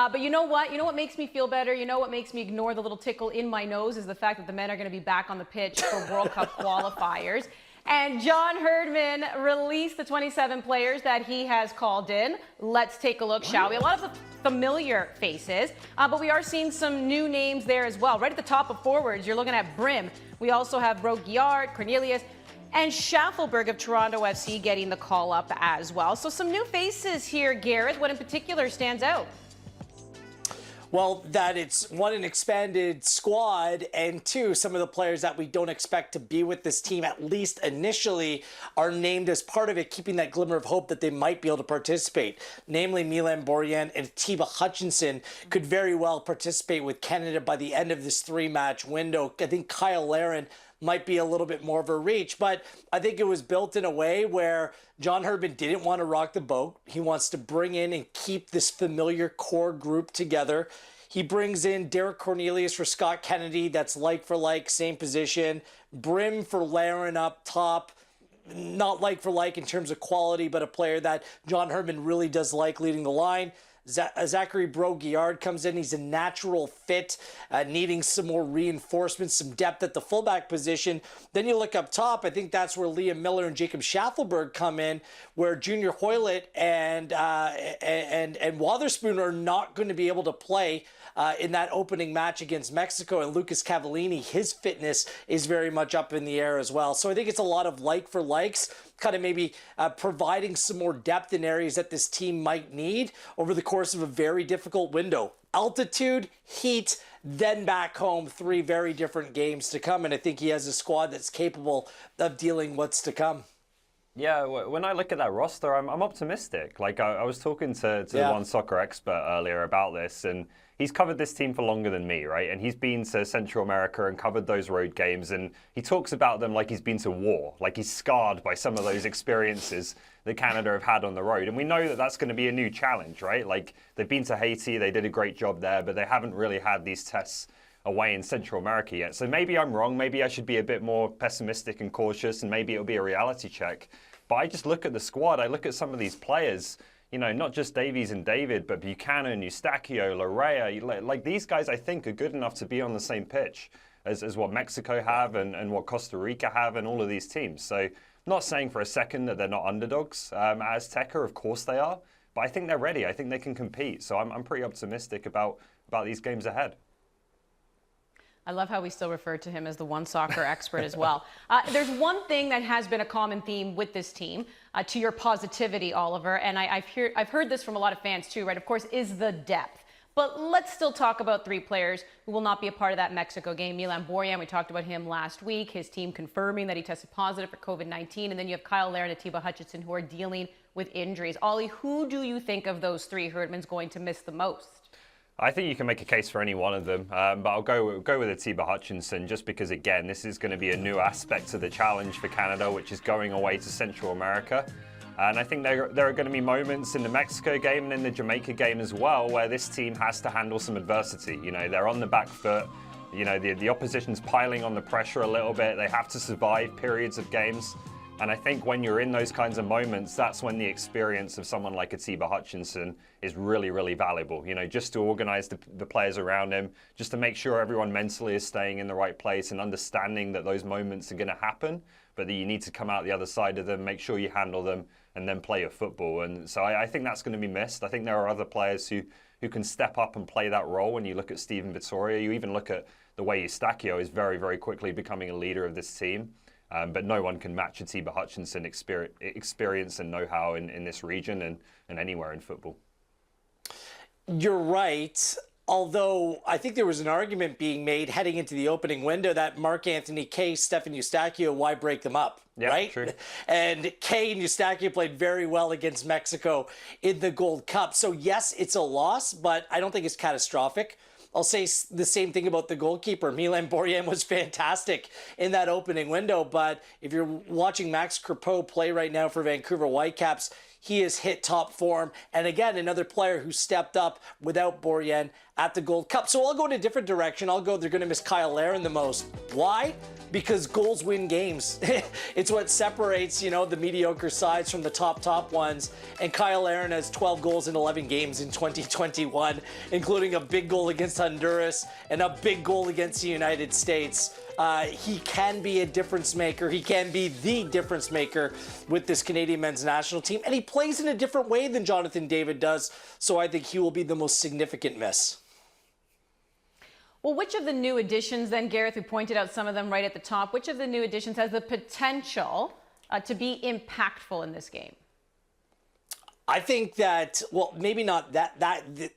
But you know what? You know what makes me feel better? You know what makes me ignore the little tickle in my nose is the fact that the men are going to be back on the pitch for World Cup qualifiers. And John Herdman released the 27 players that he has called in. Let's take a look, shall we? A lot of the familiar faces, but we are seeing some new names there as well. Right at the top of forwards, you're looking at Brim. We also have Broguillard, Cornelius, and Schaffelberg of Toronto FC getting the call up as well. So some new faces here, Gareth. What in particular stands out? Well, that it's one, an expanded squad, and two, some of the players that we don't expect to be with this team, at least initially, are named as part of it, keeping that glimmer of hope that they might be able to participate. Namely, Milan Borjan and Atiba Hutchinson could very well participate with Canada by the end of this three-match window. I think Kyle Larin might be a little bit more of a reach, but I think it was built in a way where John Herdman didn't want to rock the boat. He wants to bring in and keep this familiar core group together. He brings in Derek Cornelius for Scott Kennedy. That's like for like, same position. Brim for Larin up top. Not like for like in terms of quality, but a player that John Herdman really does like leading the line. Zachary Broguillard comes in. He's a natural fit, needing some more reinforcement, some depth at the fullback position. Then you look up top. I think that's where Liam Miller and Jacob Schaffelberg come in, where Junior Hoylett and Wotherspoon are not going to be able to play in that opening match against Mexico. And Lucas Cavallini, his fitness is very much up in the air as well. So I think it's a lot of like for likes, kind of maybe providing some more depth in areas that this team might need over the course of a very difficult window. Altitude, heat, then back home, three very different games to come. And I think he has a squad that's capable of dealing what's to come. Yeah, when I look at that roster, I'm optimistic. Like I was talking to the OneSoccer expert earlier about this, and he's covered this team for longer than me, right? And he's been to Central America and covered those road games, and he talks about them like he's been to war, like he's scarred by some of those experiences that Canada have had on the road. And we know that that's going to be a new challenge, right? Like they've been to Haiti, they did a great job there, but they haven't really had these tests away in Central America yet. So maybe I'm wrong. Maybe I should be a bit more pessimistic and cautious, and maybe it'll be a reality check. But I just look at the squad. I look at some of these players, you know, not just Davies and David, but Buchanan, Eustachio, Larea. Like these guys, I think, are good enough to be on the same pitch as what Mexico have and what Costa Rica have and all of these teams. So not saying for a second that they're not underdogs. Azteca, of course they are. But I think they're ready. I think they can compete. So I'm pretty optimistic about these games ahead. I love how we still refer to him as the OneSoccer expert as well. There's one thing that has been a common theme with this team, to your positivity, Oliver, and I've heard this from a lot of fans too, right? Of course, is the depth. But let's still talk about three players who will not be a part of that Mexico game. Milan Borjan, we talked about him last week, his team confirming that he tested positive for COVID-19. And then you have Kyle Larin and Atiba Hutchinson who are dealing with injuries. Ollie, who do you think of those three Herdman's going to miss the most? I think you can make a case for any one of them, but I'll go with Atiba Hutchinson just because, again, this is going to be a new aspect of the challenge for Canada, which is going away to Central America. And I think there are going to be moments in the Mexico game and in the Jamaica game as well where this team has to handle some adversity. You know, they're on the back foot. You know, the opposition's piling on the pressure a little bit. They have to survive periods of games. And I think when you're in those kinds of moments, that's when the experience of someone like Atiba Hutchinson is really, really valuable. You know, just to organize the players around him, just to make sure everyone mentally is staying in the right place and understanding that those moments are going to happen, but that you need to come out the other side of them, make sure you handle them, and then play your football. And so I think that's going to be missed. I think there are other players who can step up and play that role. When you look at Steven Vittoria, you even look at the way Eustachio is very, very quickly becoming a leader of this team. But no one can match Atiba Hutchinson experience and know-how in this region and anywhere in football. You're right. Although I think there was an argument being made heading into the opening window that Mark-Anthony Kaye, Stefan Eustachio, why break them up? Yeah, right? True. And Kaye and Eustachio played very well against Mexico in the Gold Cup. So yes, it's a loss, but I don't think it's catastrophic. I'll say the same thing about the goalkeeper. Milan Borjan was fantastic in that opening window, but if you're watching Max Crepeau play right now for Vancouver Whitecaps, he has hit top form. And again, another player who stepped up without Borjan at the Gold Cup. So I'll go in a different direction. They're going to miss Kyle Larin the most. Why? Because goals win games. It's what separates, the mediocre sides from the top ones. And Kyle Larin has 12 goals in 11 games in 2021, including a big goal against Honduras and a big goal against the United States. He can be a difference maker. He can be the difference maker with this Canadian men's national team. And he plays in a different way than Jonathan David does. So I think he will be the most significant miss. Well, which of the new additions then, Gareth, we pointed out some of them right at the top, which of the new additions has the potential to be impactful in this game? I think that, well, maybe not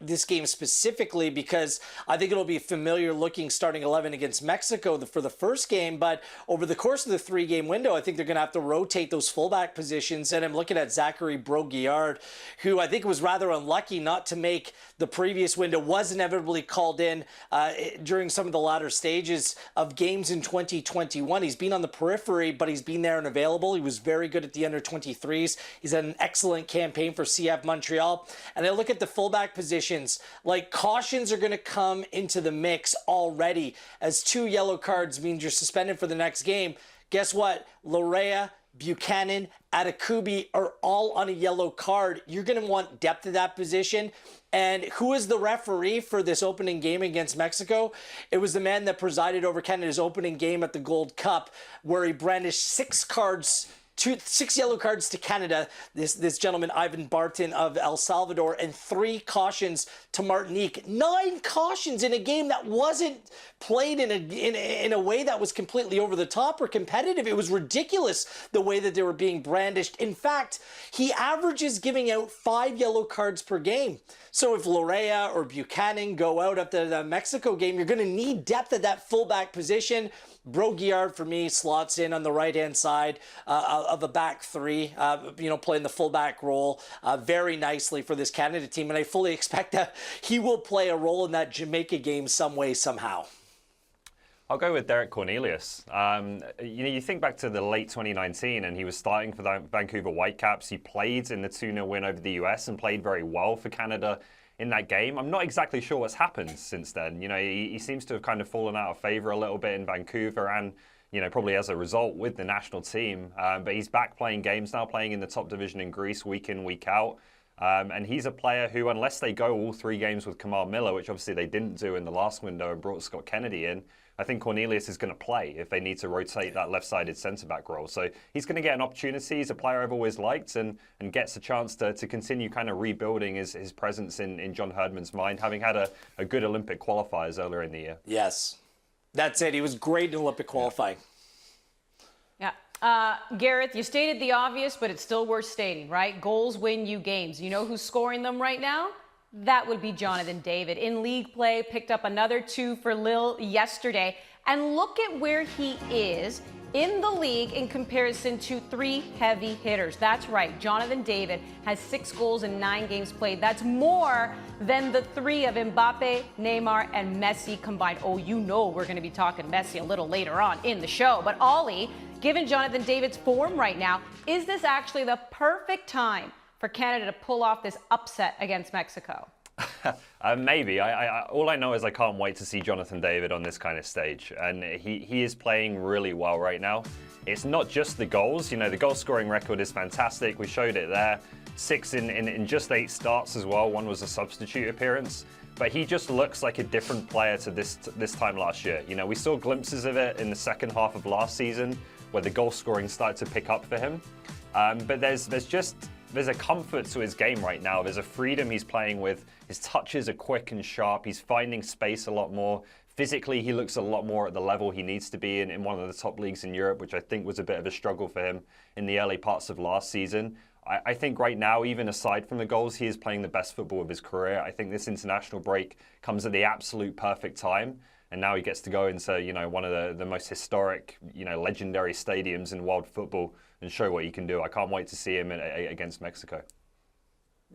this game specifically, because I think it'll be a familiar looking starting 11 against Mexico for the first game. But over the course of the 3-game window, I think they're going to have to rotate those fullback positions. And I'm looking at Zachary Broguillard, who I think was rather unlucky not to make the previous window, was inevitably called in during some of the latter stages of games in 2021. He's been on the periphery, but he's been there and available. He was very good at the under-23s. He's had an excellent campaign for CF Montreal. And I look at the fullback positions, like cautions are going to come into the mix already, as 2 yellow cards means you're suspended for the next game. Guess what? Lorea, Buchanan, Atakubi are all on a yellow card. You're going to want depth at that position. And who is the referee for this opening game against Mexico? It was the man that presided over Canada's opening game at the Gold Cup, where he brandished 6 yellow cards to Canada, this gentleman, Ivan Barton of El Salvador, and 3 cautions to Martinique. 9 cautions in a game that wasn't played in a way that was completely over the top or competitive. It was ridiculous the way that they were being brandished. In fact, he averages giving out 5 yellow cards per game. So if Lorea or Buchanan go out after the Mexico game, you're going to need depth at that fullback position. Broguillard, for me, slots in on the right-hand side of a back 3, playing the fullback role very nicely for this Canada team. And I fully expect that he will play a role in that Jamaica game some way, somehow. I'll go with Derek Cornelius. You think back to the late 2019, and he was starting for the Vancouver Whitecaps. He played in the 2-0 win over the US and played very well for Canada in that game. I'm not exactly sure what's happened since then. He seems to have kind of fallen out of favor a little bit in Vancouver and, probably as a result with the national team. But he's back playing games now, playing in the top division in Greece week in, week out. And he's a player who, unless they go all 3 games with Kamal Miller, which obviously they didn't do in the last window and brought Scott Kennedy in, I think Cornelius is going to play if they need to rotate that left-sided centre-back role. So he's going to get an opportunity. He's a player I've always liked and gets a chance to continue kind of rebuilding his presence in John Herdman's mind, having had a good Olympic qualifiers earlier in the year. Yes, that's it. He was great in Olympic qualifying. Yeah. Gareth, you stated the obvious, but it's still worth stating, right? Goals win you games. You know who's scoring them right now? That would be Jonathan David. In league play, picked up another 2 for Lille yesterday. And look at where he is in the league in comparison to 3 heavy hitters. That's right. Jonathan David has 6 goals in 9 games played. That's more than the 3 of Mbappe, Neymar, and Messi combined. Oh, we're going to be talking Messi a little later on in the show. But Ollie, given Jonathan David's form right now, is this actually the perfect time for Canada to pull off this upset against Mexico? Maybe. All I know is I can't wait to see Jonathan David on this kind of stage. And he is playing really well right now. It's not just the goals. The goal scoring record is fantastic. We showed it there. 6 in just 8 starts as well. 1 was a substitute appearance. But he just looks like a different player to this time last year. We saw glimpses of it in the second half of last season where the goal scoring started to pick up for him. But there's a comfort to his game right now. There's a freedom he's playing with. His touches are quick and sharp. He's finding space a lot more. Physically, he looks a lot more at the level he needs to be in one of the top leagues in Europe, which I think was a bit of a struggle for him in the early parts of last season. I think right now, even aside from the goals, he is playing the best football of his career. I think this international break comes at the absolute perfect time. And now he gets to go into, one of the most historic, legendary stadiums in world football and show what he can do. I can't wait to see him against Mexico.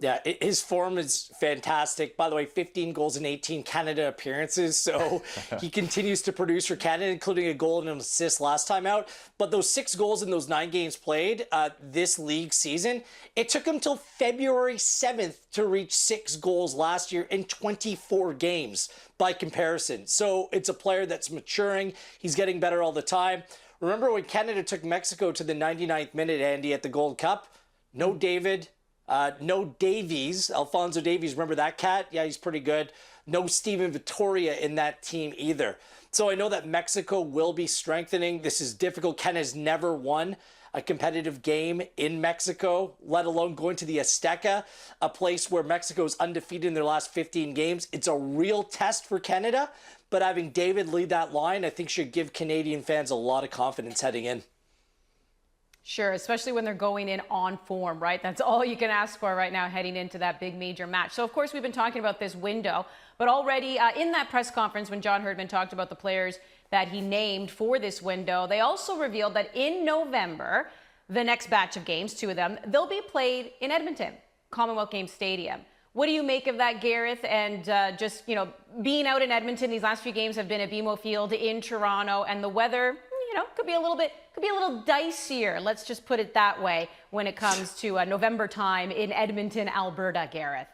Yeah, his form is fantastic. By the way, 15 goals in 18 Canada appearances. So he continues to produce for Canada, including a goal and an assist last time out. But those 6 goals in those 9 games played this league season, it took him till February 7th to reach 6 goals last year in 24 games by comparison. So it's a player that's maturing. He's getting better all the time. Remember when Canada took Mexico to the 99th minute, Andy, at the Gold Cup? No David. No Davies, Alphonso Davies. Remember that cat? Yeah, he's pretty good. No Steven Vittoria in that team either. So I know that Mexico will be strengthening. This is difficult. Ken has never won a competitive game in Mexico, let alone going to the Azteca, a place where Mexico is undefeated in their last 15 games. It's a real test for Canada, but having David lead that line, I think should give Canadian fans a lot of confidence heading in. Sure, especially when they're going in on form, right? That's all you can ask for right now heading into that big major match. So, of course, we've been talking about this window, but already in that press conference when John Herdman talked about the players that he named for this window, they also revealed that in November, the next batch of games, 2 of them, they'll be played in Edmonton, Commonwealth Games Stadium. What do you make of that, Gareth? And just, being out in Edmonton, these last few games have been at BMO Field in Toronto, and the weather, could be a little dicier. Let's just put it that way when it comes to November time in Edmonton, Alberta, Gareth.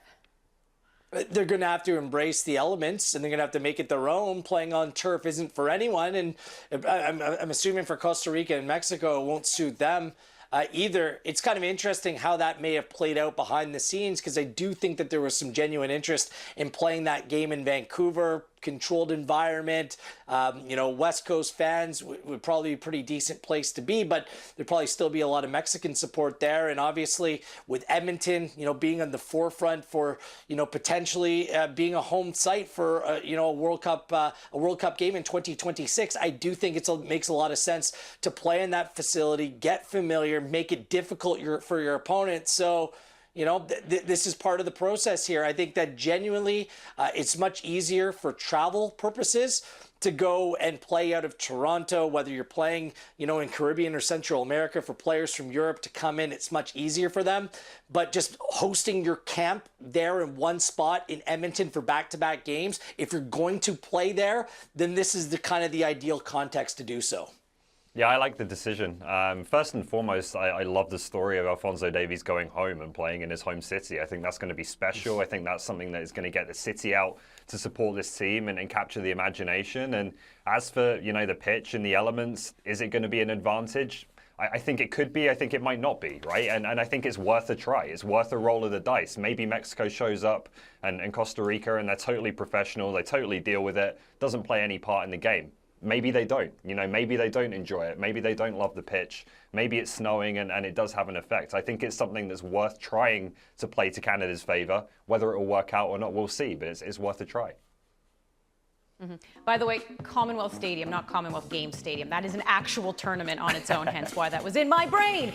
They're going to have to embrace the elements, and they're going to have to make it their own. Playing on turf isn't for anyone, and I'm assuming for Costa Rica and Mexico, it won't suit them either. It's kind of interesting how that may have played out behind the scenes, because I do think that there was some genuine interest in playing that game in Vancouver. Controlled environment, West Coast fans would probably be a pretty decent place to be, but there'd probably still be a lot of Mexican support there. And obviously with Edmonton, being on the forefront for, potentially being a home site for, a World Cup game in 2026, I do think it makes a lot of sense to play in that facility, get familiar, make it difficult for your opponent. So, this is part of the process here. I think that genuinely it's much easier for travel purposes to go and play out of Toronto, whether you're playing, in Caribbean or Central America. For players from Europe to come in, it's much easier for them. But just hosting your camp there in one spot in Edmonton for back-to-back games, if you're going to play there, then this is the ideal context to do so. Yeah, I like the decision. First and foremost, I love the story of Alphonso Davies going home and playing in his home city. I think that's going to be special. I think that's something that is going to get the city out to support this team and capture the imagination. And as for, the pitch and the elements, is it going to be an advantage? I think it could be. I think it might not be, right? And I think it's worth a try. It's worth a roll of the dice. Maybe Mexico shows up and Costa Rica, and they're totally professional. They totally deal with it. Doesn't play any part in the game. Maybe they don't, maybe they don't enjoy it. Maybe they don't love the pitch. Maybe it's snowing and it does have an effect. I think it's something that's worth trying to play to Canada's favor. Whether it will work out or not, we'll see, but it's worth a try. Mm-hmm. By the way, Commonwealth Stadium, not Commonwealth Games Stadium. That is an actual tournament on its own, hence why that was in my brain.